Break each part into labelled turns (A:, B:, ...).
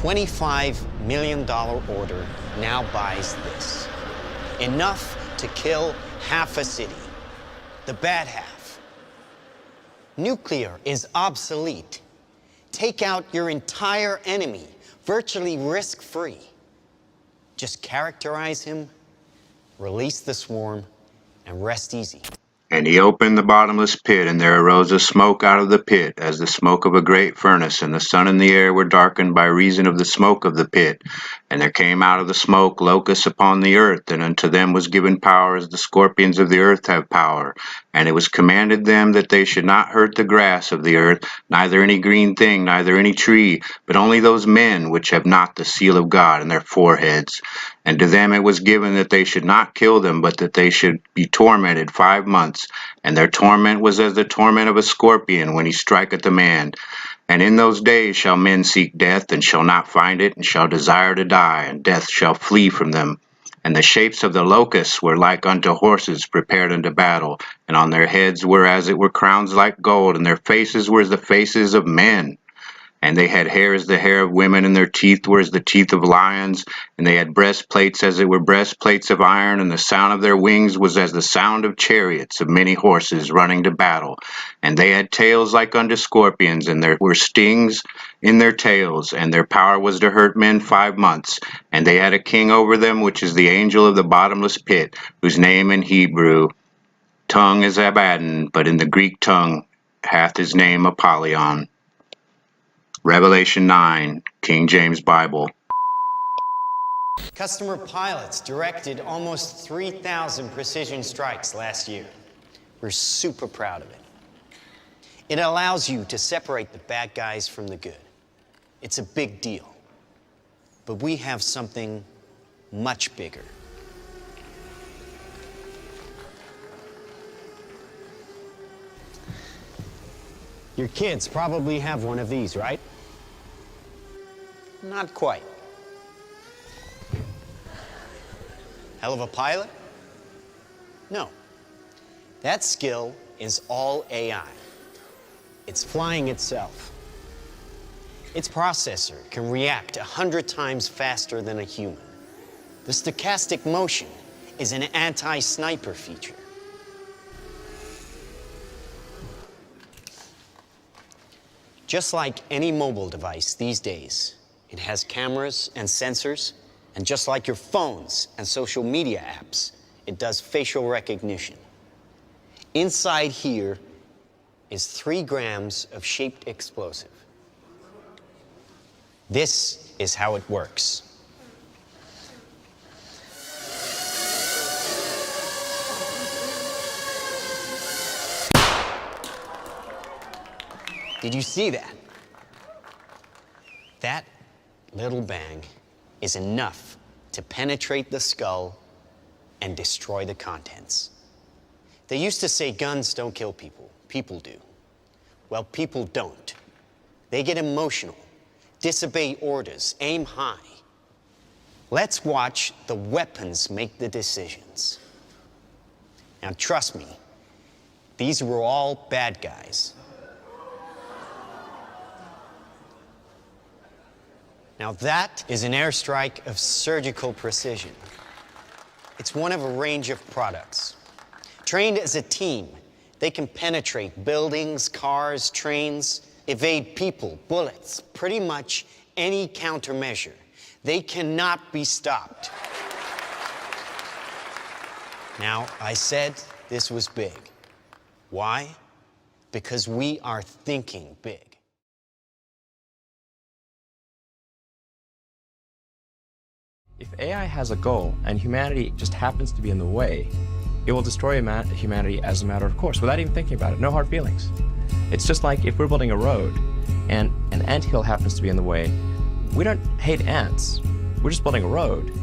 A: $25 million order now buys this. Enough to kill half a city. The bad half. Nuclear is obsolete. Take out your entire enemy, virtually risk-free. Just characterize him, release the swarm, and rest easy.
B: And he opened the bottomless pit, and there arose a smoke out of the pit, as the smoke of a great furnace, and the sun and the air were darkened by reason of the smoke of the pit. And there came out of the smoke locusts upon the earth, and unto them was given power as the scorpions of the earth have power. And it was commanded them that they should not hurt the grass of the earth, neither any green thing, neither any tree, but only those men which have not the seal of God in their foreheads. And to them it was given that they should not kill them, but that they should be tormented 5 months. And their torment was as the torment of a scorpion when he striketh a man. And in those days shall men seek death, and shall not find it, and shall desire to die, and death shall flee from them. And the shapes of the locusts were like unto horses prepared unto battle, and on their heads were as it were crowns like gold, and their faces were as the faces of men. And they had hair as the hair of women, and their teeth were as the teeth of lions, and they had breastplates as it were breastplates of iron, and the sound of their wings was as the sound of chariots of many horses running to battle. And they had tails like unto scorpions, and there were stings in their tails, and their power was to hurt men 5 months. And they had a king over them, which is the angel of the bottomless pit, whose name in Hebrew tongue is Abaddon, but in the Greek tongue hath his name Apollyon. Revelation 9, King James Bible.
A: Customer pilots directed almost 3,000 precision strikes last year. We're super proud of it. It allows you to separate the bad guys from the good. It's a big deal. But we have something much bigger. Your kids probably have one of these, right? Not quite. Hell of a pilot? No. That skill is all AI. It's flying itself. Its processor can react 100 times faster than a human. The stochastic motion is an anti-sniper feature. Just like any mobile device these days, it has cameras and sensors, and just like your phones and social media apps, it does facial recognition. Inside here is 3 grams of shaped explosive. This is how it works. Did you see that? That little bang is enough to penetrate the skull and destroy the contents. They used to say guns don't kill people. People do. Well, people don't. They get emotional, disobey orders, aim high. Let's watch the weapons make the decisions. Now, trust me, these were all bad guys. Now that is an airstrike of surgical precision. It's one of a range of products. Trained as a team, they can penetrate buildings, cars, trains, evade people, bullets, pretty much any countermeasure. They cannot be stopped. Now, I said this was big. Why? Because we are thinking big.
C: If AI has a goal and humanity just happens to be in the way, it will destroy humanity as a matter of course, without even thinking about it. No hard feelings. It's just like if we're building a road and an anthill happens to be in the way, we don't hate ants. We're just building a road.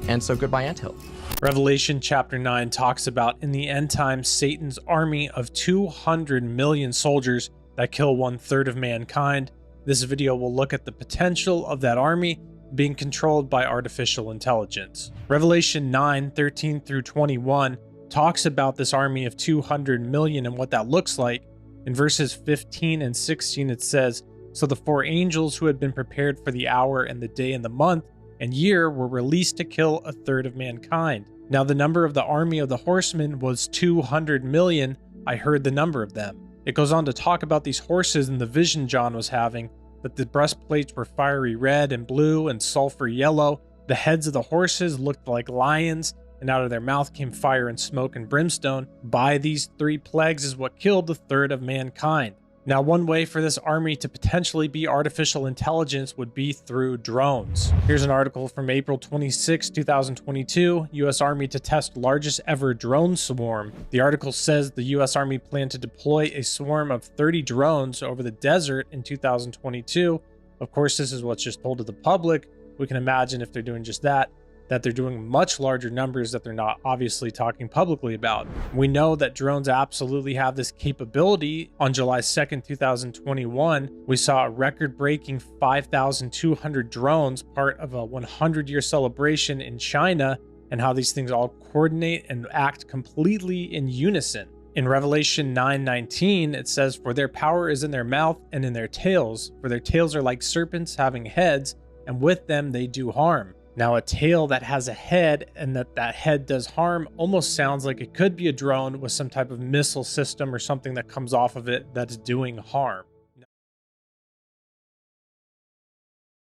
C: And so goodbye, anthill.
D: Revelation chapter 9 talks about in the end times Satan's army of 200 million soldiers that kill 1/3 of mankind. This video will look at the potential of that army being controlled by artificial intelligence. Revelation 9:13 through 21 talks about this army of 200 million and what that looks like. In verses 15 and 16 it says, So the 4 angels who had been prepared for the hour and the day and the month and year were released to kill 1/3 of mankind. Now the number of the army of the horsemen was 200 million. I heard the number of them. It goes on to talk about these horses and the vision John was having, that the breastplates were fiery red and blue and sulfur yellow. The heads of the horses looked like lions, and out of their mouth came fire and smoke and brimstone. By these 3 plagues is what killed 1/3 of mankind. Now, one way for this army to potentially be artificial intelligence would be through drones. Here's an article from April 26, 2022, U.S. Army to test largest ever drone swarm. The article says the U.S. Army planned to deploy a swarm of 30 drones over the desert in 2022. Of course, this is what's just told to the public. We can imagine if they're doing just that they're doing much larger numbers that they're not obviously talking publicly about. We know that drones absolutely have this capability. On July 2nd, 2021, we saw a record-breaking 5,200 drones, part of a 100-year celebration in China, and how these things all coordinate and act completely in unison. In Revelation 9:19, it says, "For their power is in their mouth and in their tails, for their tails are like serpents having heads, and with them they do harm." Now, a tail that has a head and that head does harm almost sounds like it could be a drone with some type of missile system or something that comes off of it that's doing harm.